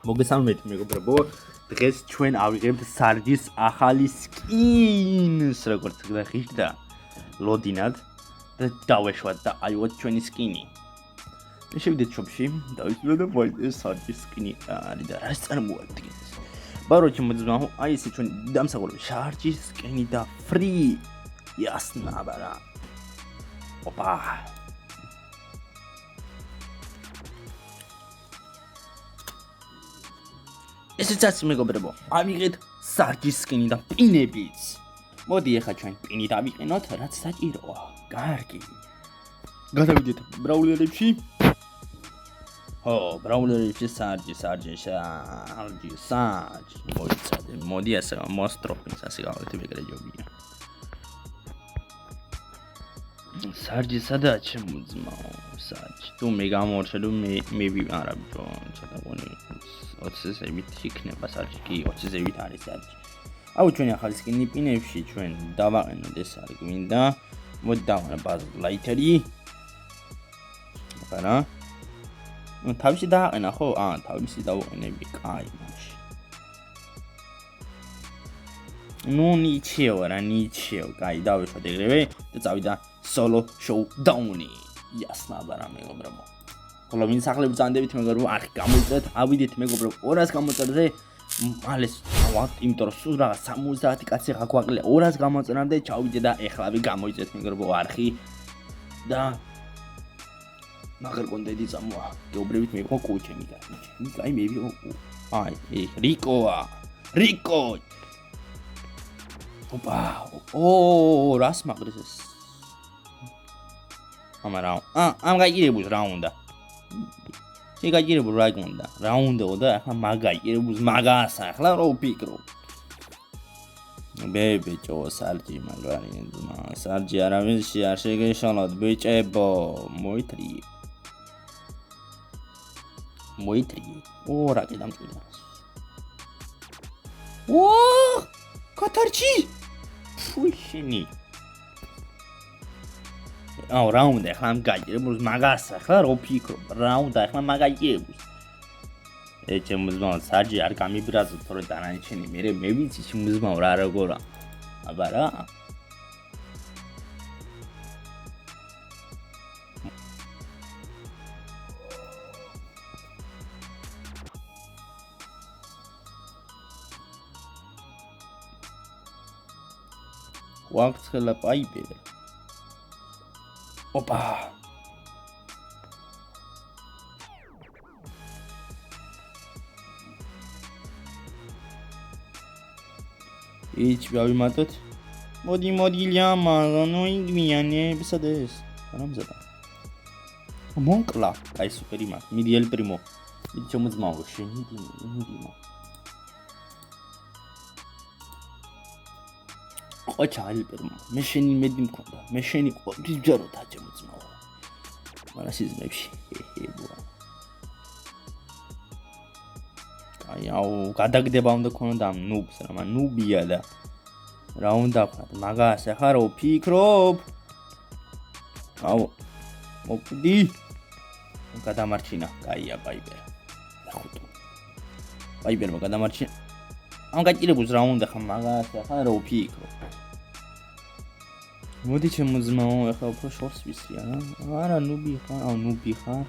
მოგესალმებით მეგობრებო, დღეს ჩვენ ავიღებთ სარჯის ახალი სკინს, როგორც გახდა ლოდინად და დავეშვათ და აიღოთ ჩვენი სკინი. შევიდეთ შოპში, დავისვიდეთ და ვაი სარჯის სკინი არის და რას წარმოადგენს. ბაროჩი მოძმაო, აი ესე ჩვენი დამსახურებული სარჯის სკინი და ფრი. Ясно, бара. Опа. ესეც მეგობრებო, ავიღეთ სარჯის სკინი და პინებიც. მოდი ახლა ჩვენ პინი დავიყენოთ, რაც საჭიროა. კარგი. გადავიდეთ ბრაულერებში. ო, ბრაულერებში სარჯი. მოიცადე, მოდი ასე მოსტროფინს ასე გავაკეთე ეგრეჯობია. სარჯი სადაა შემოძმაო, სარჯი. თუ მე გამორჩე, თუ მე არა ბიჭო, ცოტა გონი 20-ზევით იქნება სარჯი, კი 20-ზევით არის სარჯი. აუ ჩვენი ახალი სკინი პინებში ჩვენ დავაყენოთ ეს არის გვინდა. მოდი დავაყენო ბაზ ლაითერი. აბარა. ნუ თავისი დააყენა ხო? თავისი დავაყენები, კაი მაშინ. ნუ ნიჩეო, კაი დავეშვათ ეგრევე და წავიდა solo showdown-ი. Ясно, აბარა მეგობრებო. ხოლო ვინ სახლები წანდებით მეგობრებო, არხი გამოიწევთ, ავიდეთ მეგობრებო 200 გამოწერზე მალეს ავად, იმიტომ რომ სულ რაღაც 70 კაცი ხა გვაკლია 200 გამოწერამდე ჩავიდე და ეხლავი გამოიწევთ მეგობრებო არხი და მაგარ კონტენტი წამოა. გეუბნებით მე ხო კუჩემი და აი მე ვიყო. აი რიკო. ოპა. რას მაგრის ეს? ამ გაიგირებულს რა უნდა? შეგაიგირებულ რა უნდა? რა უნდაო და ახლა მაგაიგირებულს მაგას ახლა რო ვფიქრო. ბეჭო სარჯი მაგარი ძმა, სარჯი არავის არ შეგეშალოთ ბეჭებო, მოიტრი. რა კიდამჭირდა. კათარჩი. ფუშინი. რა უნდა ახლა ამ გაიგირებულს მაგას ახლა რო ვფიქრობ, რა უნდა ახლა მაგაიგირებულს. ჩემო სარჯი არ გამიბრაზო, თორე დანარჩენი მე ვიცი ჩემო რა როგორა. აბარა. ვაქცელა პაიპერა. Опа. Ич გავიმატოთ. მოდი ლიამა, ნუ იგმიანე, ბესადეს. რამზადა. მონკლა, კაი სუპერი მაგ, მიდი ელ პრიმო. მიდი შემოძმაო, შენიდი. ოჩა ელ პრიმო. მე შენი მედი მქონდა. მე შენი ყოველთვის ჯაროთა შემოძმაო. მაგრამ სიზმებში. ბუა. აი აუ, გადაგდება უნდა ქონოდა ნუბს, რა ნუბია და რა უნდა ვქნათ, მაგას ახლა რო ვფიქრობ. აუ, მოკვდი. გადამარჩინა, კაია პაიპერა. ახუტო. პაიპერმა გადამარჩინა. ამ გაჭირებულს რა უნდა ხა მაგას ახლა რო ვფიქრობ. მოდი შემოძმაო, ახლა უფრო შორს ვისრია რა. არა, ნუბი ხარ.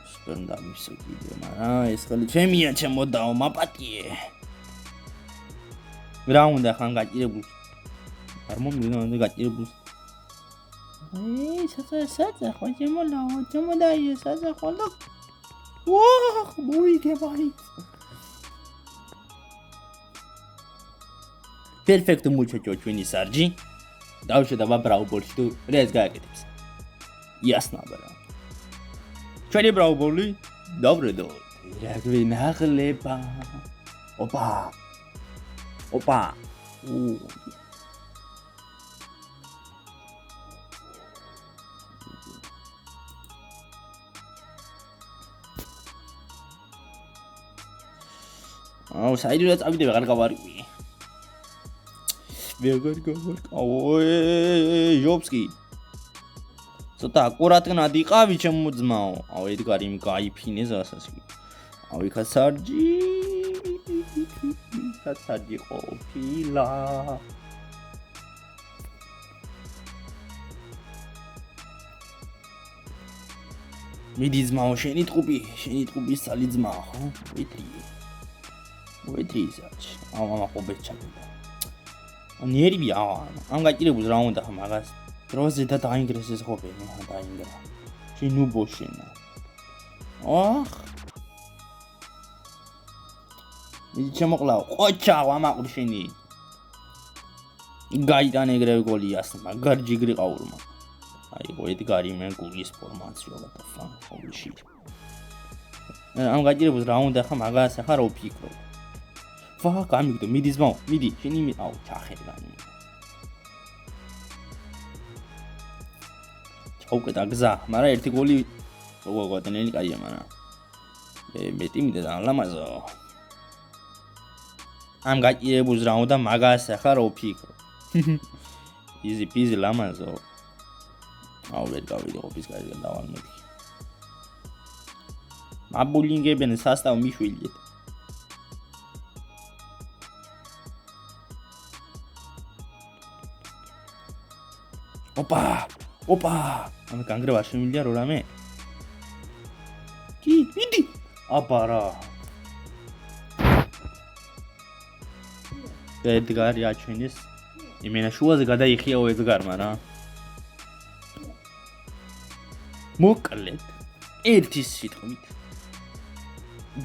სუპერ დამისო კიდე, მაგრამ ეს ხალი ჩემია ჩემოდაო, მაპატიე. რა უნდა ხან გაჭირებულს? არ მომიგონდა გაჭირებულს. საცა ხო ჩემოდაიე, საცა ხო და მოიგებაი. Perfect muchacho ჩვენი სარჯი. დავშედა ბრაუბოლში თუ რეს გააკეთებს. Ясно, бара. ჩვენი ბრაუბოლი დავრედო. რა გვინაღლება. Опа. აუ, საიდანაც წავიდე ვეღარ გავარკვი. ჟობსკი. ცოტა აკურატნად იყავი ჩემო ძმაო. აუ ედგარი იმ გაიფინეს ასასი. ავიქა სარჯი სარჯი ყოფილა მიდი ძმაო შენი ტყუპი სალი ძმა ხო ვეთრი ისაჩი ამა ყობეთ ჩაკიდა ნერვია ამ გაჭირებულს რა უნდა ხა მაგას დროზე და დაინგრესეს ხობე მე დაინგრა შენ უბოშენა ოხ მიდი შემოყლავ ყოჩა ამაყურ შენი გაიდან ეგრევე გოლი ასმა გარჯიგრი ყაურმა აი ედგარი მე გულის ფორმაციო და ფან holy shit ამ გაჭირებულს რა უნდა ხა მაგას ახლა რო ფიქრო ვაა გამიგდო მიდი ზმაო მიდი შენი მე აუ ჩახედანი ჩაუკეტა გზა მაგრამ ერთი გოლი როგორ გვატენელი კაია მაგრამ მეტი მიდე და ლამაზო ამ გაჭირებულს რა უნდა მაგას ახლა რო ფიქრო easy peasy ლამაზო აუ ვერ გავიდე ოფის გაიგე დავალმები მაბულინგებენ სასტავ მიშვილიეთ ოპა ამ განგრევა შემილია რო რამე კი მიდი აბარა ედგარი აჩვენეს იმენა შუაზე გადაიხიაო ედგარმა რა მოკლედ ერთი სიტყვით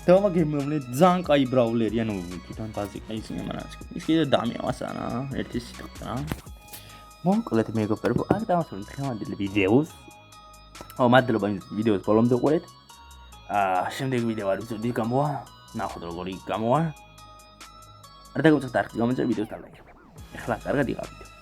დავაგემოვნე ძალიან კაი ბრაულერი ანუ თვითონ ბაზიკა ისინი მაგრამ ის კიდე დამიავასა რა ერთი სიტყვით რა მოკლედ მეგობრებო აქ დავასრულეთ დღევანდელი ვიდეოს მადლობა იმ ვიდეოს ბოლომდე უყურეთ შემდეგ ვიდეო არ ვიცოდი გამოვა ნახოთ როგორი გამოვა არ დაგუწევთ არხი გამოიწევ ვიდეოს და ლაიქი ეხლა კარგად იყავით